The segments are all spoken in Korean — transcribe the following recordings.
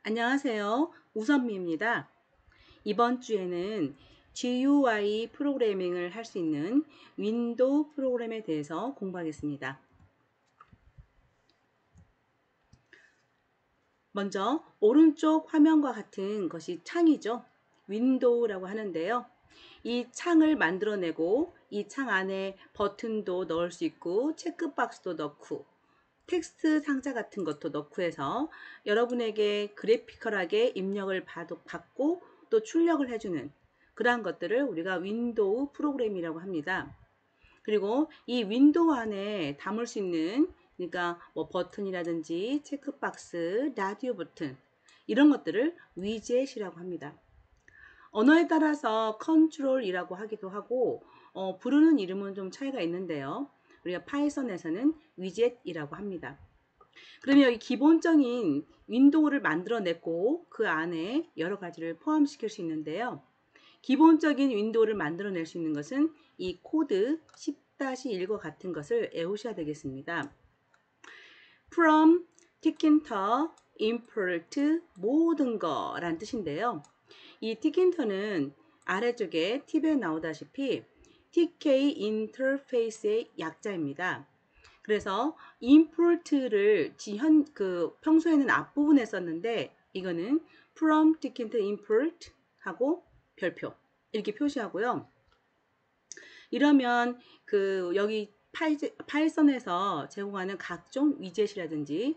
안녕하세요. 우선미입니다. 이번 주에는 GUI 프로그래밍을 할 수 있는 윈도우 프로그램에 대해서 공부하겠습니다. 먼저 오른쪽 화면과 같은 것이 창이죠. 윈도우라고 하는데요. 이 창을 만들어내고 이 창 안에 버튼도 넣을 수 있고 체크박스도 넣고 텍스트 상자 같은 것도 넣고 해서 여러분에게 그래피컬하게 입력을 받고 또 출력을 해주는 그러한 것들을 우리가 윈도우 프로그램이라고 합니다. 그리고 이 윈도우 안에 담을 수 있는 그러니까 뭐 버튼이라든지 체크박스, 라디오 버튼 이런 것들을 위젯이라고 합니다. 언어에 따라서 컨트롤이라고 하기도 하고 부르는 이름은 좀 차이가 있는데요. 우리가 파이썬에서는 위젯이라고 합니다. 그러면 여기 기본적인 윈도우를 만들어냈고 그 안에 여러 가지를 포함시킬 수 있는데요. 기본적인 윈도우를 만들어낼 수 있는 것은 이 코드 10-1과 같은 것을 외우셔야 되겠습니다. from, tkinter, import, 모든 거란 뜻인데요. 이 tkinter는 아래쪽에 팁에 나오다시피 TK 인터페이스의 약자입니다. 그래서 import를 평소에는 앞부분에 썼는데 이거는 from tkinter import 하고 별표 이렇게 표시하고요. 이러면 여기 파이썬에서 제공하는 각종 위젯이라든지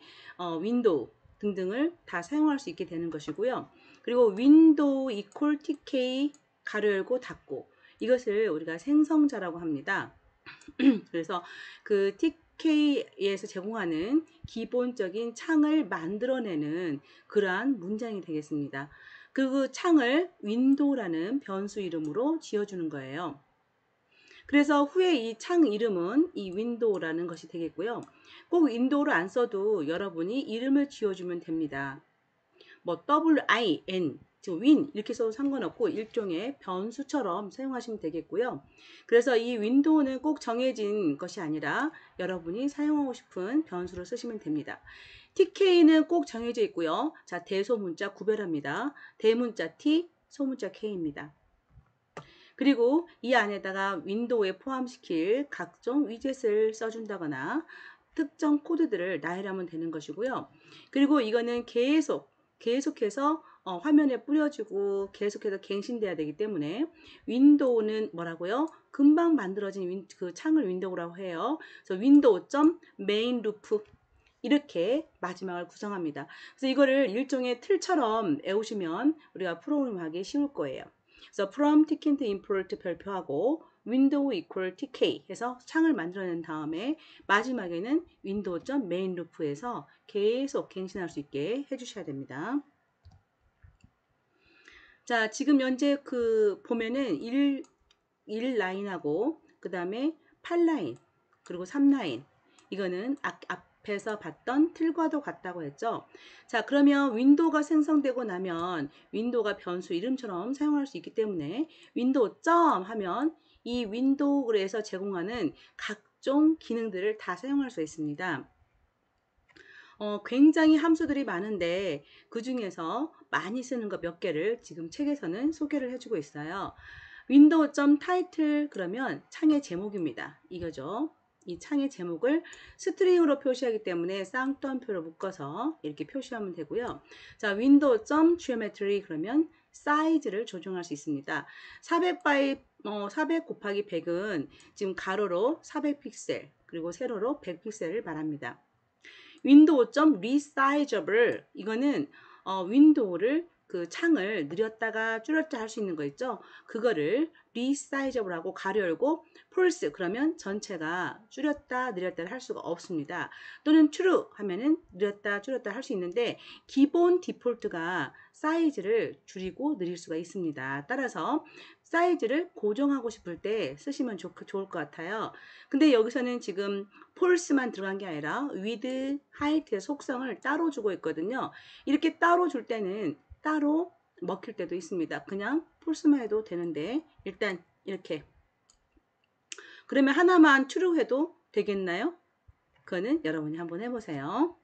윈도우 등등을 다 사용할 수 있게 되는 것이고요. 그리고 윈도우 equal tk 가로 열고 닫고 이것을 우리가 생성자라고 합니다. 그래서 그 TK에서 제공하는 기본적인 창을 만들어내는 그러한 문장이 되겠습니다. 그 창을 윈도우라는 변수 이름으로 지어주는 거예요. 그래서 후에 이 창 이름은 이 윈도우라는 것이 되겠고요. 꼭 윈도우를 안 써도 여러분이 이름을 지어주면 됩니다. 뭐 WIN, 즉 윈 이렇게 써도 상관없고 일종의 변수처럼 사용하시면 되겠고요. 그래서 이 윈도우는 꼭 정해진 것이 아니라 여러분이 사용하고 싶은 변수로 쓰시면 됩니다. TK는 꼭 정해져 있고요. 자, 대소문자 구별합니다. 대문자 T, 소문자 K입니다. 그리고 이 안에다가 윈도우에 포함시킬 각종 위젯을 써준다거나 특정 코드들을 나열하면 되는 것이고요. 그리고 이거는 계속해서 화면에 뿌려주고 계속해서 갱신돼야 되기 때문에 윈도우는 뭐라고요? 금방 만들어진 그 창을 윈도우라고 해요. 그래서 윈도우.main 루프 이렇게 마지막을 구성합니다. 그래서 이거를 일종의 틀처럼 외우시면 우리가 프로그램하기 쉬울 거예요. 그래서 from tkinter import 별표하고 window equal tk 해서 창을 만들어낸 다음에 마지막에는 window.main loop에서 계속 갱신할 수 있게 해주셔야 됩니다. 자, 지금 현재 보면은 1라인하고 그 다음에 8라인 그리고 3라인 이거는 앞에서 봤던 틀과도 같다고 했죠. 자, 그러면 윈도우가 생성되고 나면 윈도우가 변수 이름처럼 사용할 수 있기 때문에 윈도우 점 하면 이 윈도우에서 제공하는 각종 기능들을 다 사용할 수 있습니다. 굉장히 함수들이 많은데 그 중에서 많이 쓰는 거 몇 개를 지금 책에서는 소개를 해주고 있어요. window.title 그러면 창의 제목입니다. 이거죠. 이 창의 제목을 스트링으로 표시하기 때문에 쌍따옴표로 묶어서 이렇게 표시하면 되고요. 자, window.geometry 그러면 사이즈를 조정할 수 있습니다. 400 곱하기 100은 지금 가로로 400픽셀 그리고 세로로 100픽셀을 말합니다. 윈도우.resizeable 이거는 윈도우를 그 창을 늘렸다가 줄였다 할 수 있는 거 있죠. 그거를 resizable 하고 가로 열고 false 그러면 전체가 줄였다 늘렸다 할 수가 없습니다. 또는 true 하면은 늘렸다 줄였다 할 수 있는데 기본 디폴트가 사이즈를 줄이고 늘릴 수가 있습니다. 따라서 사이즈를 고정하고 싶을 때 쓰시면 좋을 것 같아요. 근데 여기서는 지금 false만 들어간 게 아니라 with, height의 속성을 따로 주고 있거든요. 이렇게 따로 줄 때는 따로 먹힐 때도 있습니다. 그냥 false만 해도 되는데 일단 이렇게 그러면 하나만 true 해도 되겠나요? 그거는 여러분이 한번 해보세요.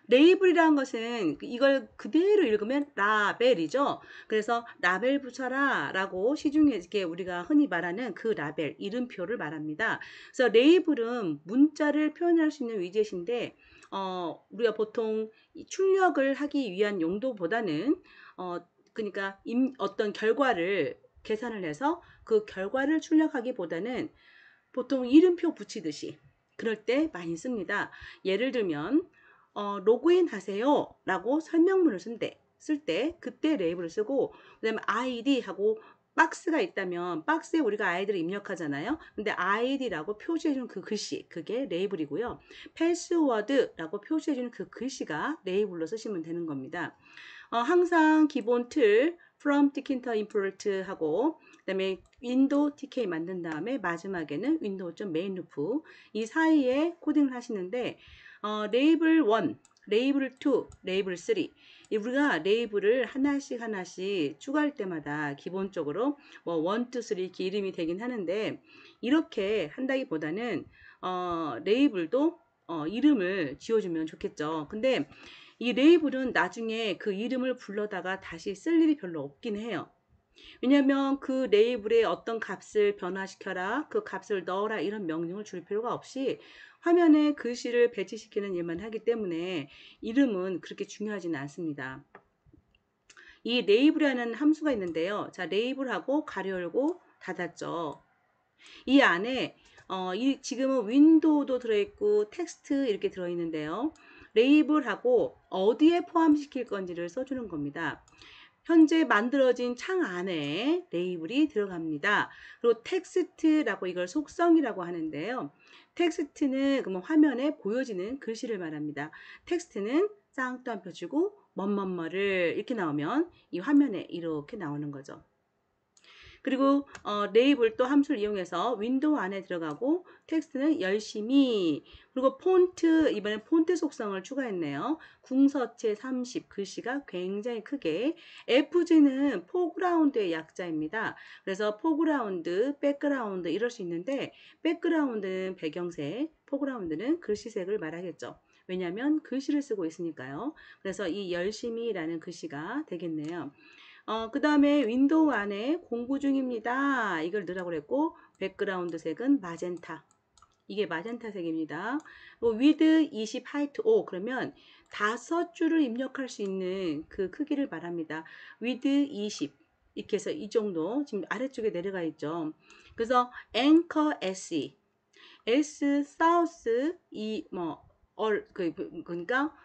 레이블이라는 것은 이걸 그대로 읽으면 라벨이죠. 그래서 라벨 붙여라 라고 시중에 이렇게 우리가 흔히 말하는 그 라벨, 이름표를 말합니다. 그래서 레이블은 문자를 표현할 수 있는 위젯인데 우리가 보통 출력을 하기 위한 용도보다는 그러니까 어떤 결과를 계산을 해서 그 결과를 출력하기보다는 보통 이름표 붙이듯이 그럴 때 많이 씁니다. 예를 들면 로그인 하세요 라고 설명문을 쓸 때 그때 레이블을 쓰고, 그 다음에 아이디 하고 박스가 있다면 박스에 우리가 아이디를 입력하잖아요. 근데 아이디라고 표시해주는 그 글씨, 그게 레이블이고요. 패스워드라고 표시해주는 그 글씨가 레이블로 쓰시면 되는 겁니다. 항상 기본 틀 from tkinter import 하고, 그 다음에 윈도우 tk 만든 다음에 마지막에는 window.main loop 이 사이에 코딩을 하시는데, 레이블 1, 레이블 2, 레이블 3 우리가 레이블을 하나씩 추가할 때마다 기본적으로 뭐 1, 2, 3 이렇게 이름이 되긴 하는데, 이렇게 한다기보다는 레이블도 이름을 지어주면 좋겠죠. 근데 이 레이블은 나중에 그 이름을 불러다가 다시 쓸 일이 별로 없긴 해요. 왜냐하면 그 레이블에 어떤 값을 변화시켜라, 그 값을 넣어라 이런 명령을 줄 필요가 없이 화면에 글씨를 배치시키는 일만 하기 때문에 이름은 그렇게 중요하지는 않습니다. 이 레이블이라는 함수가 있는데요. 자, 레이블하고 가로 열고 닫았죠. 이 안에 지금은 윈도우도 들어있고 텍스트 이렇게 들어있는데요. 레이블하고 어디에 포함시킬 건지를 써주는 겁니다. 현재 만들어진 창 안에 레이블이 들어갑니다. 그리고 텍스트라고 이걸 속성이라고 하는데요. 텍스트는 그러면 화면에 보여지는 글씨를 말합니다. 텍스트는 쌍따 한 표 주고 뭐뭐뭐를 이렇게 나오면 이 화면에 이렇게 나오는 거죠. 그리고 레이블 또 함수를 이용해서 윈도우 안에 들어가고 텍스트는 열심히, 그리고 폰트, 이번엔 폰트 속성을 추가했네요. 궁서체 30, 글씨가 굉장히 크게. FG는 포그라운드의 약자입니다. 그래서 포그라운드, 백그라운드 이럴 수 있는데, 백그라운드는 배경색, 포그라운드는 글씨색을 말하겠죠. 왜냐하면 글씨를 쓰고 있으니까요. 그래서 이 열심히라는 글씨가 되겠네요. 그 다음에 윈도우 안에 공부 중입니다. 이걸 넣으라고 그랬고, 백그라운드 색은 마젠타. 이게 마젠타 색입니다. width 20, height 5 그러면 5줄을 입력할 수 있는 그 크기를 말합니다. width 20 이렇게 해서 이 정도 지금 아래쪽에 내려가 있죠. 그래서 anchor SE S south 그러니까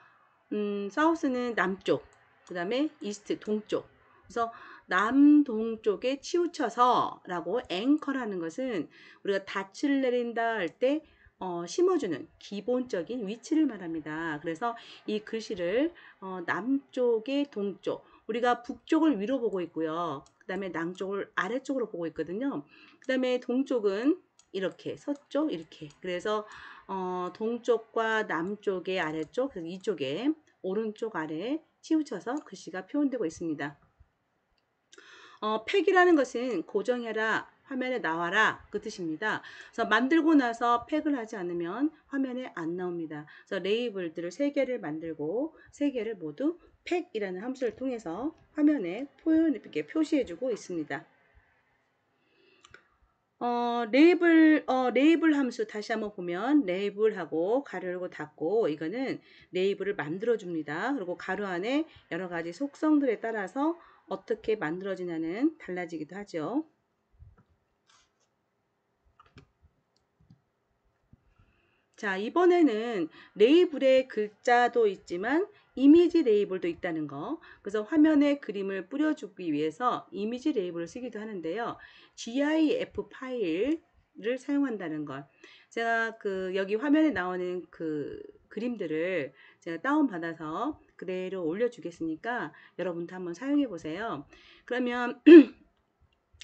south는 남쪽, 그 다음에 east 동쪽. 그래서 남동쪽에 치우쳐서 라고 앵커라는 것은 우리가 닻을 내린다 할 때 심어주는 기본적인 위치를 말합니다. 그래서 이 글씨를 남쪽의 동쪽, 우리가 북쪽을 위로 보고 있고요. 그 다음에 남쪽을 아래쪽으로 보고 있거든요. 그 다음에 동쪽은 이렇게 서쪽 이렇게, 그래서 동쪽과 남쪽의 아래쪽, 그래서 이쪽에 오른쪽 아래 치우쳐서 글씨가 표현되고 있습니다. 팩이라는 것은 고정해라, 화면에 나와라 그 뜻입니다. 그래서 만들고 나서 팩을 하지 않으면 화면에 안 나옵니다. 그래서 레이블들을 3개를 만들고 3개를 모두 팩이라는 함수를 통해서 화면에 이렇게 표시해주고 있습니다. 레이블 함수 다시 한번 보면 레이블하고 가로 열고 닫고 이거는 레이블을 만들어 줍니다. 그리고 가로 안에 여러 가지 속성들에 따라서 어떻게 만들어지냐는 달라지기도 하죠. 자, 이번에는 레이블의 글자도 있지만 이미지 레이블도 있다는 거. 그래서 화면에 그림을 뿌려주기 위해서 이미지 레이블을 쓰기도 하는데요. GIF 파일을 사용한다는 것. 제가 여기 화면에 나오는 그 그림들을 제가 다운받아서 그대로 올려주겠으니까 여러분도 한번 사용해 보세요. 그러면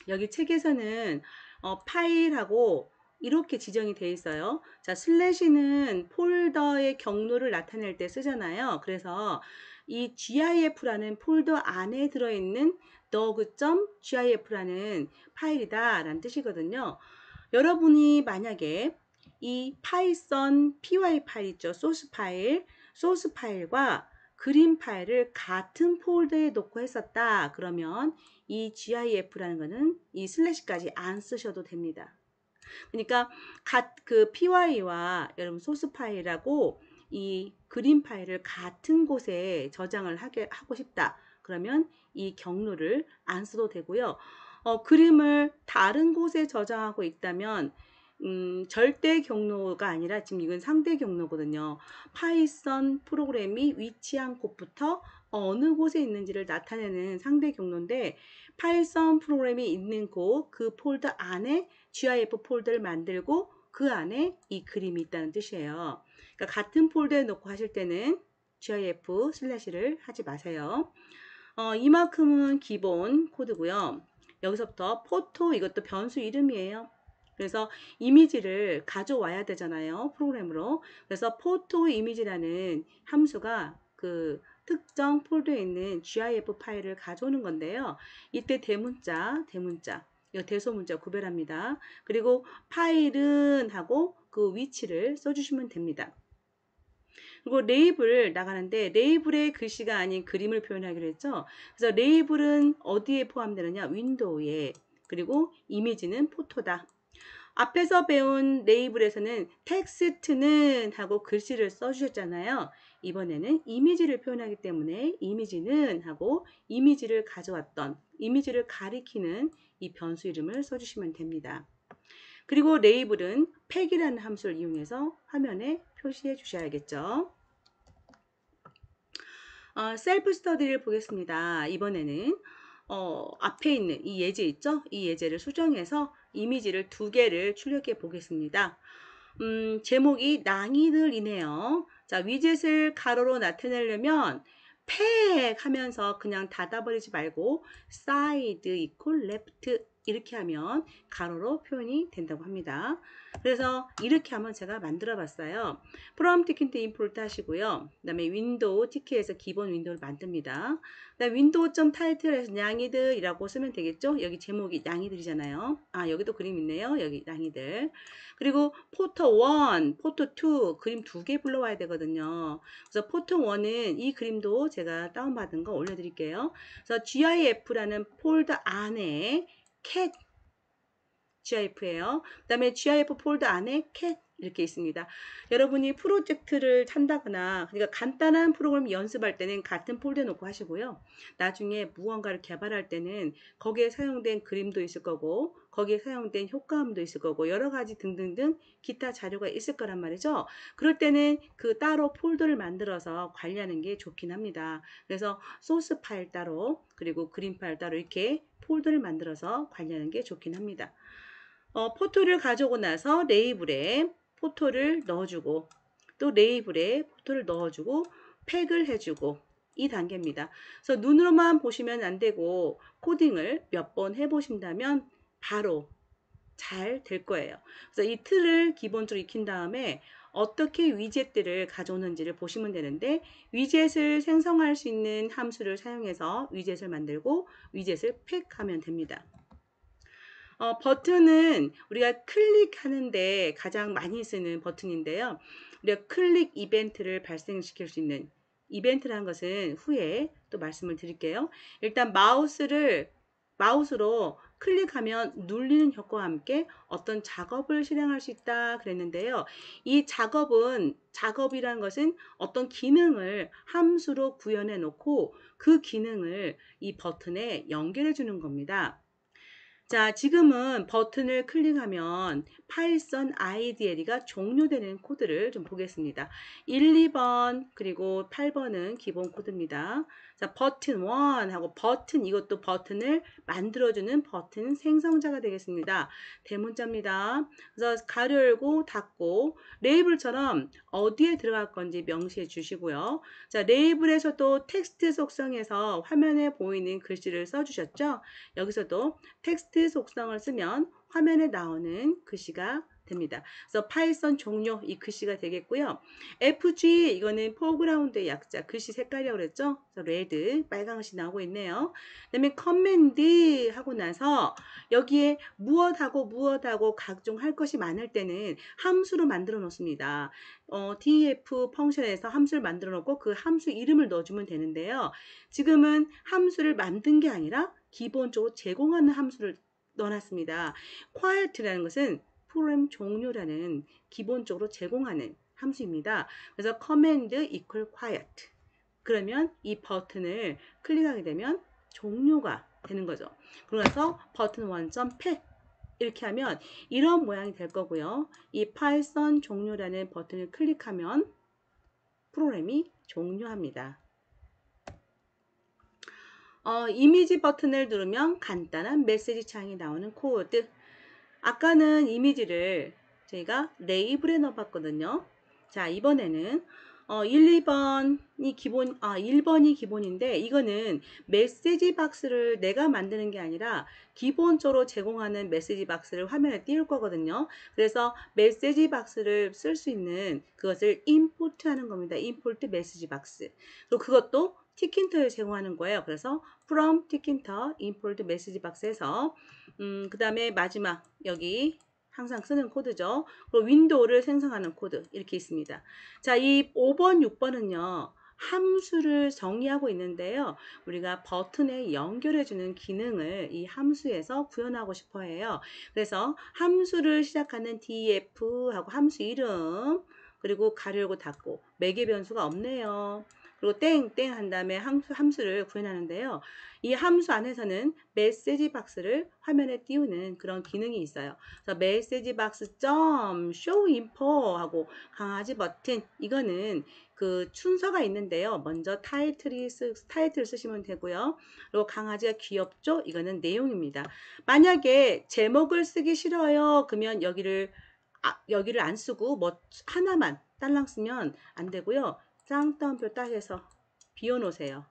여기 책에서는 파일하고 이렇게 지정이 되어 있어요. 자, 슬래시는 폴더의 경로를 나타낼 때 쓰잖아요. 그래서 이 GIF라는 폴더 안에 들어있는 dog.gif라는 파일이다 라는 뜻이거든요. 여러분이 만약에 이 파이썬 py 파일 있죠. 소스 파일 소스 파일과 그림 파일을 같은 폴더에 놓고 했었다. 그러면 이 GIF라는 거는 이 슬래시까지 안 쓰셔도 됩니다. 그러니까 그 py와 여러분 소스 파일하고 이 그림 파일을 같은 곳에 저장을 하고 싶다. 그러면 이 경로를 안 써도 되고요. 그림을 다른 곳에 저장하고 있다면 절대 경로가 아니라 지금 이건 상대 경로거든요. 파이썬 프로그램이 위치한 곳부터 어느 곳에 있는지를 나타내는 상대 경로인데 파이썬 프로그램이 있는 곳 그 폴더 안에 GIF 폴더를 만들고 그 안에 이 그림이 있다는 뜻이에요. 그러니까 같은 폴더에 놓고 하실 때는 GIF 슬래시를 하지 마세요. 이만큼은 기본 코드고요. 여기서부터 포토 이것도 변수 이름이에요. 그래서 이미지를 가져와야 되잖아요. 프로그램으로. 그래서 포토 이미지라는 함수가 그 특정 폴더에 있는 GIF 파일을 가져오는 건데요. 이때 대문자, 이 대소문자 구별합니다. 그리고 파일은 하고 그 위치를 써주시면 됩니다. 그리고 레이블 나가는데 레이블의 글씨가 아닌 그림을 표현하기로 했죠. 그래서 레이블은 어디에 포함되느냐? 윈도우에. 그리고 이미지는 포토다. 앞에서 배운 레이블에서는 텍스트는 하고 글씨를 써주셨잖아요. 이번에는 이미지를 표현하기 때문에 이미지는 하고 이미지를 가져왔던 이미지를 가리키는 이 변수 이름을 써주시면 됩니다. 그리고 레이블은 팩이라는 함수를 이용해서 화면에 표시해 주셔야겠죠. 셀프 스터디를 보겠습니다. 이번에는 앞에 있는 이 예제 있죠? 이 예제를 수정해서 이미지를 2개를 출력해 보겠습니다. 제목이 낭이들이네요. 자, 위젯을 가로로 나타내려면 팩 하면서 그냥 닫아버리지 말고 side equal left 이렇게 하면 가로로 표현이 된다고 합니다. 그래서 이렇게 한번 제가 만들어 봤어요. 프롬 티켓 임포트 하시고요. 그 다음에 윈도우 티켓에서 기본 윈도우를 만듭니다. 그다음 윈도우 점 타이틀에서 냥이들이라고 쓰면 되겠죠. 여기 제목이 냥이들이잖아요. 여기도 그림 있네요. 여기 냥이들. 그리고 포토 1, 포토 2 그림 2개 불러와야 되거든요. 그래서 포토 1은 이 그림도 제가 다운받은 거 올려드릴게요. 그래서 GIF라는 폴더 안에 cat GIF예요. 그 다음에 GIF 폴더 안에 cat 이렇게 있습니다. 여러분이 프로젝트를 한다거나 그러니까 간단한 프로그램 연습할 때는 같은 폴더에 놓고 하시고요. 나중에 무언가를 개발할 때는 거기에 사용된 그림도 있을 거고 거기에 사용된 효과음도 있을 거고 여러 가지 등등등 기타 자료가 있을 거란 말이죠. 그럴 때는 그 따로 폴더를 만들어서 관리하는 게 좋긴 합니다. 그래서 소스 파일 따로 그리고 그림 파일 따로 이렇게 폴더를 만들어서 관리하는 게 좋긴 합니다. 포토를 가져오고 나서 레이블에 포토를 넣어주고 또 레이블에 포토를 넣어주고 팩을 해주고 이 단계입니다. 그래서 눈으로만 보시면 안 되고 코딩을 몇 번 해보신다면 바로 잘 될 거예요. 그래서 이 틀을 기본적으로 익힌 다음에 어떻게 위젯들을 가져오는지를 보시면 되는데 위젯을 생성할 수 있는 함수를 사용해서 위젯을 만들고 위젯을 팩하면 됩니다. 버튼은 우리가 클릭하는데 가장 많이 쓰는 버튼인데요. 우리가 클릭 이벤트를 발생시킬 수 있는 이벤트라는 것은 후에 또 말씀을 드릴게요. 일단 마우스로 클릭하면 눌리는 효과와 함께 어떤 작업을 실행할 수 있다 그랬는데요. 이 작업이라는 것은 어떤 기능을 함수로 구현해 놓고 그 기능을 이 버튼에 연결해 주는 겁니다. 자, 지금은 버튼을 클릭하면 파이썬 IDLE가 종료되는 코드를 좀 보겠습니다. 1, 2번 그리고 8번은 기본 코드입니다. 자, 버튼 1 하고 버튼 이것도 버튼을 만들어주는 버튼 생성자가 되겠습니다. 대문자입니다. 그래서 가로 열고 닫고 레이블처럼 어디에 들어갈 건지 명시해 주시고요. 자, 레이블에서도 텍스트 속성에서 화면에 보이는 글씨를 써주셨죠? 여기서도 텍스트 속성을 쓰면 화면에 나오는 글씨가 됩니다. 그래서 파이썬 종료 이 글씨가 되겠고요. FG 이거는 포그라운드의 약자 글씨 색깔이라고 그랬죠. 그래서 레드 빨간것이 나오고 있네요. 그다음에 커맨드 하고 나서 여기에 무엇하고 각종 할 것이 많을 때는 함수로 만들어 놓습니다. def 펑션에서 함수를 만들어 놓고 그 함수 이름을 넣어주면 되는데요. 지금은 함수를 만든 게 아니라 기본적으로 제공하는 함수를 넣어놨습니다. quiet라는 것은 프로그램 종료라는 기본적으로 제공하는 함수입니다. 그래서 command equal quiet. 그러면 이 버튼을 클릭하게 되면 종료가 되는 거죠. 그래서 버튼 1.pack 이렇게 하면 이런 모양이 될 거고요. 이 파이썬 종료라는 버튼을 클릭하면 프로그램이 종료합니다. 이미지 버튼을 누르면 간단한 메시지 창이 나오는 코드. 아까는 이미지를 저희가 레이블에 넣어봤거든요. 자, 이번에는 1, 2번이 기본, 1번이 기본인데 이거는 메시지 박스를 내가 만드는 게 아니라 기본적으로 제공하는 메시지 박스를 화면에 띄울 거거든요. 그래서 메시지 박스를 쓸 수 있는 그것을 임포트 하는 겁니다. 임포트 메시지 박스. 그리고 그것도 티킨터에 제공하는 거예요. 그래서 from 티킨터 import 메시지 박스에서 그 다음에 마지막 여기 항상 쓰는 코드죠. 그리고 윈도우를 생성하는 코드 이렇게 있습니다. 자, 이 5번, 6번은요. 함수를 정의하고 있는데요. 우리가 버튼에 연결해주는 기능을 이 함수에서 구현하고 싶어 해요. 그래서 함수를 시작하는 def 하고 함수 이름 그리고 가려고 닫고 매개 변수가 없네요. 그리고 땡땡 한 다음에 함수를 구현하는데요. 이 함수 안에서는 메시지 박스를 화면에 띄우는 그런 기능이 있어요. 그래서 메시지 박스 점 show info 하고 강아지 버튼 이거는 그 순서가 있는데요. 먼저 타이틀을 쓰시면 되고요. 그리고 강아지가 귀엽죠? 이거는 내용입니다. 만약에 제목을 쓰기 싫어요. 그러면 여기를 안 쓰고 뭐 하나만 딸랑 쓰면 안 되고요. 쌍따옴표 딱 해서 비워놓으세요.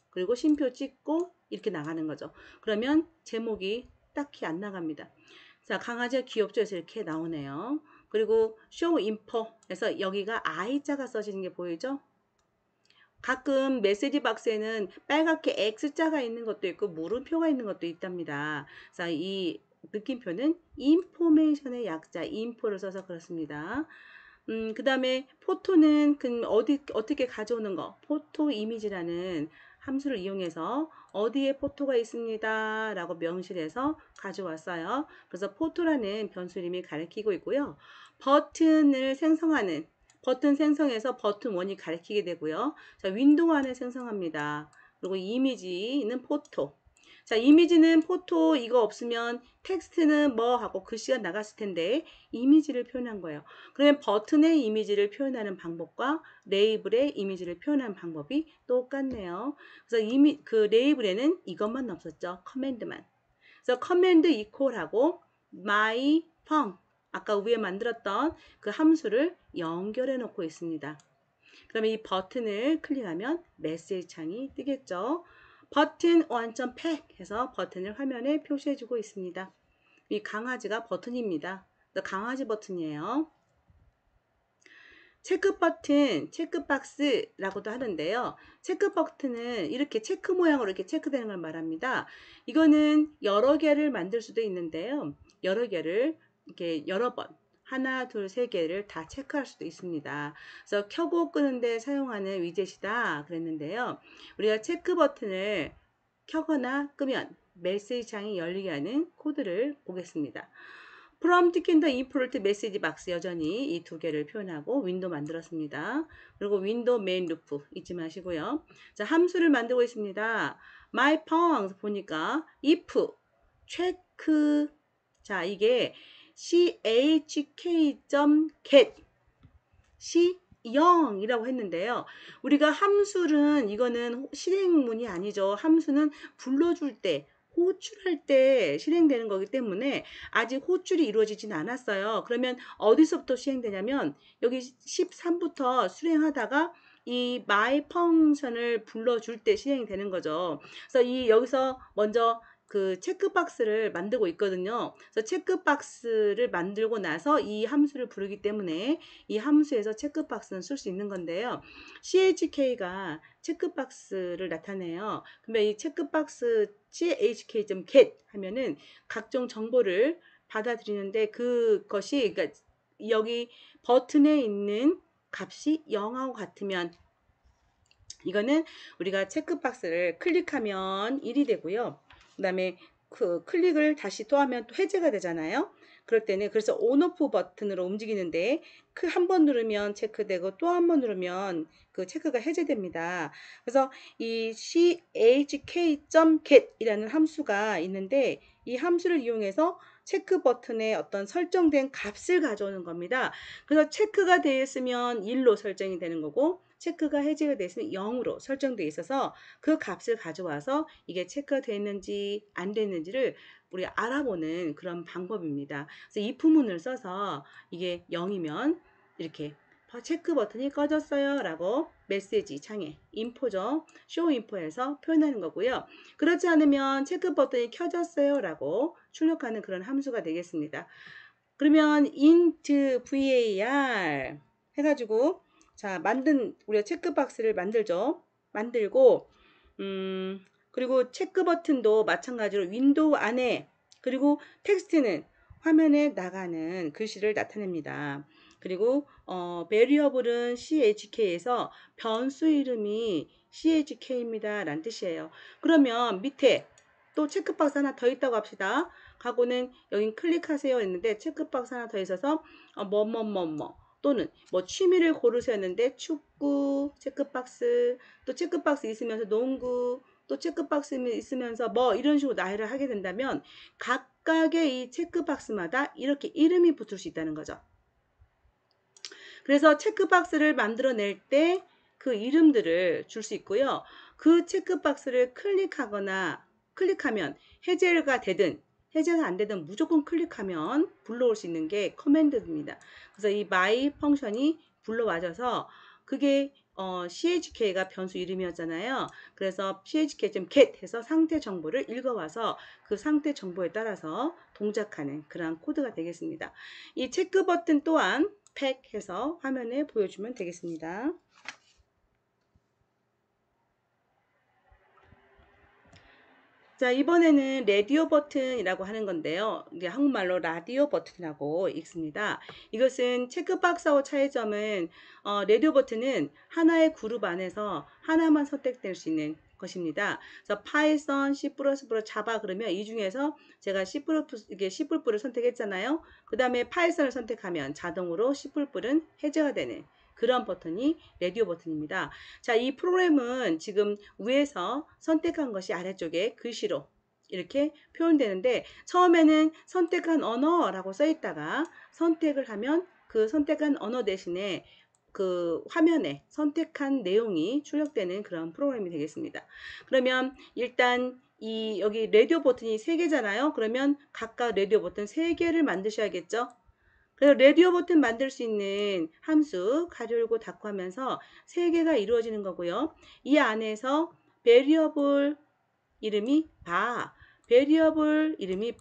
그리고 쉼표 찍고 이렇게 나가는 거죠. 그러면 제목이 딱히 안 나갑니다. 자, 강아지가 귀엽죠? 해서 이렇게 나오네요. 그리고 show info 해서 여기가 I자가 써지는 게 보이죠? 가끔 메시지 박스에는 빨갛게 X자가 있는 것도 있고 물음표가 있는 것도 있답니다. 자, 이 느낌표는 인포메이션의 약자 인포를 써서 그렇습니다. 그 다음에 포토는 어떻게 가져오는 거 포토 이미지라는 함수를 이용해서 어디에 포토가 있습니다 라고 명시해서 가져왔어요. 그래서 포토라는 변수 이름이 가리키고 있고요. 버튼을 생성하는 버튼 생성해서 버튼 1이 가리키게 되고요. 자, 윈도우 안에 생성합니다. 그리고 이미지는 포토. 자, 이미지는 포토 이거 없으면 텍스트는 뭐 하고 글씨가 나갔을 텐데 이미지를 표현한 거예요. 그러면 버튼의 이미지를 표현하는 방법과 레이블의 이미지를 표현하는 방법이 똑같네요. 그래서 그 레이블에는 이것만 없었죠. 커맨드만. 그래서 커맨드 이퀄하고 my phone 아까 위에 만들었던 그 함수를 연결해 놓고 있습니다. 그러면 이 버튼을 클릭하면 메시지 창이 뜨겠죠. 버튼 1.pack 해서 버튼을 화면에 표시해 주고 있습니다. 이 강아지가 버튼입니다. 강아지 버튼이에요. 체크 버튼, 체크박스라고도 하는데요. 체크 버튼은 이렇게 체크 모양으로 이렇게 체크되는 걸 말합니다. 이거는 여러 개를 만들 수도 있는데요. 여러 개를 이렇게 여러 번 하나, 둘, 세 개를 다 체크할 수도 있습니다. 그래서 켜고 끄는데 사용하는 위젯이다 그랬는데요. 우리가 체크 버튼을 켜거나 끄면 메시지 창이 열리게 하는 코드를 보겠습니다. from 티킨더 import 메시지 박스 여전히 이 두 개를 표현하고 윈도우 만들었습니다. 그리고 윈도우 메인 루프 잊지 마시고요. 자, 함수를 만들고 있습니다. my phone 보니까 if check 자, 이게 chk.get C0이라고 했는데요. 우리가 함수는 이거는 실행문이 아니죠. 함수는 불러줄 때 호출할 때 실행되는 거기 때문에 아직 호출이 이루어지진 않았어요. 그러면 어디서부터 실행되냐면 여기 13부터 실행하다가 이 my 펑션을 불러줄 때 실행이 되는 거죠. 그래서 여기서 먼저 그 체크박스를 만들고 있거든요. 그래서 체크박스를 만들고 나서 이 함수를 부르기 때문에 이 함수에서 체크박스는 쓸 수 있는 건데요. chk가 체크박스를 나타내요. 그러면 이 체크박스 chk.get 하면은 각종 정보를 받아들이는데 그것이 그러니까 여기 버튼에 있는 값이 0하고 같으면 이거는 우리가 체크박스를 클릭하면 1이 되고요. 그 다음에 그 클릭을 다시 또 하면 또 해제가 되잖아요. 그럴 때는 그래서 온오프 버튼으로 움직이는데 그 한 번 누르면 체크되고 또 한 번 누르면 그 체크가 해제됩니다. 그래서 이 chk.get 이라는 함수가 있는데 이 함수를 이용해서 체크 버튼에 어떤 설정된 값을 가져오는 겁니다. 그래서 체크가 되어 있으면 1로 설정이 되는 거고 체크가 해제가 되어 있으면 0으로 설정되어 있어서 그 값을 가져와서 이게 체크가 됐는지 안 됐는지를 우리 알아보는 그런 방법입니다. 그래서 if문을 써서 이게 0이면 이렇게 체크 버튼이 꺼졌어요 라고 메시지 창에 인포죠. 쇼 인포에서 표현하는 거고요. 그렇지 않으면 체크 버튼이 켜졌어요 라고 출력하는 그런 함수가 되겠습니다. 그러면 int var 해가지고 자 우리가 체크박스를 만들죠. 만들고 그리고 체크 버튼도 마찬가지로 윈도우 안에 그리고 텍스트는 화면에 나가는 글씨를 나타냅니다. 그리고 variable은 chk에서 변수 이름이 chk입니다 라는 뜻이에요. 그러면 밑에 또 체크박스 하나 더 있다고 합시다. 하고는 여기 클릭하세요 했는데 체크박스 하나 더 있어서 또는 뭐 취미를 고르세요 했는데 축구 체크박스, 또 체크박스 있으면서 농구, 또 체크박스 있으면서 뭐 이런 식으로 나열을 하게 된다면 각각의 이 체크박스마다 이렇게 이름이 붙을 수 있다는 거죠. 그래서 체크박스를 만들어낼 때 그 이름들을 줄 수 있고요. 그 체크박스를 클릭하면 해제가 되든 해제가 안 되든 무조건 클릭하면 불러올 수 있는 게 커맨드입니다. 그래서 이 my 펑션이 불러와줘서 그게 chk가 변수 이름이었잖아요. 그래서 chk.get 해서 상태 정보를 읽어와서 그 상태 정보에 따라서 동작하는 그러한 코드가 되겠습니다. 이 체크 버튼 또한 팩 해서 화면에 보여주면 되겠습니다. 자, 이번에는 라디오 버튼이라고 하는 건데요. 이게 한국말로 라디오 버튼이라고 읽습니다. 이것은 체크박스하고 차이점은 라디오 버튼은 하나의 그룹 안에서 하나만 선택될 수 있는 것입니다. 그래서 파이썬, C++, 자바 그러면 이 중에서 제가 C++를 선택했잖아요. 그 다음에 파이썬을 선택하면 자동으로 C++은 해제가 되는 그런 버튼이 라디오 버튼입니다. 자, 이 프로그램은 지금 위에서 선택한 것이 아래쪽에 글씨로 이렇게 표현되는데 처음에는 선택한 언어라고 써 있다가 선택을 하면 그 선택한 언어 대신에 그 화면에 선택한 내용이 출력되는 그런 프로그램이 되겠습니다. 그러면 일단 여기 라디오 버튼이 3개잖아요. 그러면 각각 라디오 버튼 3개를 만드셔야겠죠. 그래서 라디오 버튼 만들 수 있는 함수 가로 열고 닫고 하면서 3개가 이루어지는 거고요. 이 안에서 variable 이름이 variable 이름이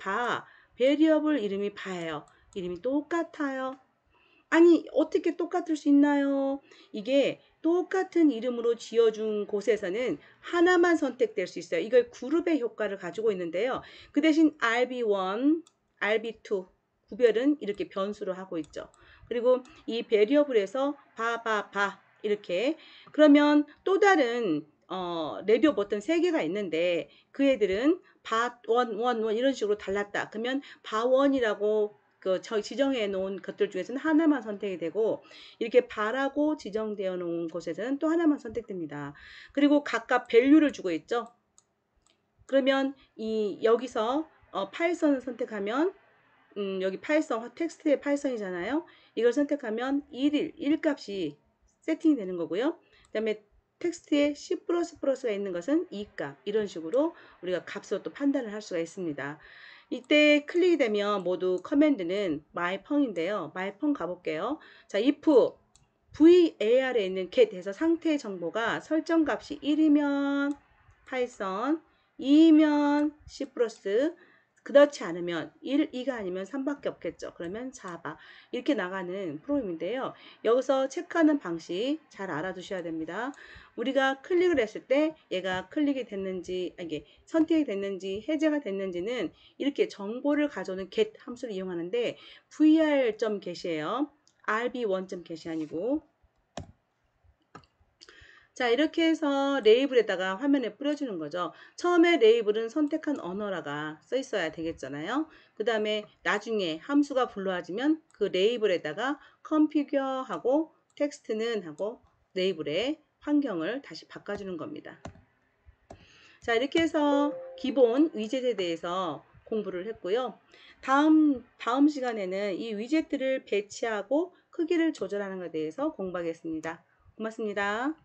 variable 이름이 바예요. 이름이 똑같아요. 아니 어떻게 똑같을 수 있나요? 이게 똑같은 이름으로 지어준 곳에서는 하나만 선택될 수 있어요. 이걸 그룹의 효과를 가지고 있는데요. 그 대신 RB1, RB2 구별은 이렇게 변수로 하고 있죠. 그리고 이 베리어블에서 이렇게 그러면 또 다른 라디오 버튼 3개가 있는데 그 애들은 바1 이런 식으로 달랐다. 그러면 바1이라고 지정해 놓은 것들 중에서는 하나만 선택이 되고 이렇게 바라고 지정되어 놓은 곳에서는 또 하나만 선택됩니다. 그리고 각각 밸류를 주고 있죠. 그러면 여기서 파이썬을 선택하면 여기 파이썬 텍스트의 파이썬이잖아요. 이걸 선택하면 1 값이 세팅이 되는 거고요. 그 다음에 텍스트에 C++가 있는 것은 2값 이런 식으로 우리가 값으로 또 판단을 할 수가 있습니다. 이때 클릭이 되면 모두 커맨드는 my펑인데요. my펑 가볼게요. 자, if var에 있는 get 해서 상태 정보가 설정 값이 1이면 파이썬 2면 C 플러스, 그렇지 않으면 1, 2가 아니면 3밖에 없겠죠. 그러면 4바. 이렇게 나가는 프로그램인데요. 여기서 체크하는 방식 잘 알아두셔야 됩니다. 우리가 클릭을 했을 때 얘가 클릭이 됐는지, 이게 선택이 됐는지, 해제가 됐는지는 이렇게 정보를 가져오는 get 함수를 이용하는데 vir.get이에요. rb1.get이 아니고. 자, 이렇게 해서 레이블에다가 화면에 뿌려주는 거죠. 처음에 레이블은 선택한 언어라가 써 있어야 되겠잖아요. 그 다음에 나중에 함수가 불러와지면 그 레이블에다가 configure 하고 텍스트는 하고 레이블의 환경을 다시 바꿔주는 겁니다. 자, 이렇게 해서 기본 위젯에 대해서 공부를 했고요. 다음 시간에는 이 위젯들을 배치하고 크기를 조절하는 것에 대해서 공부하겠습니다. 고맙습니다.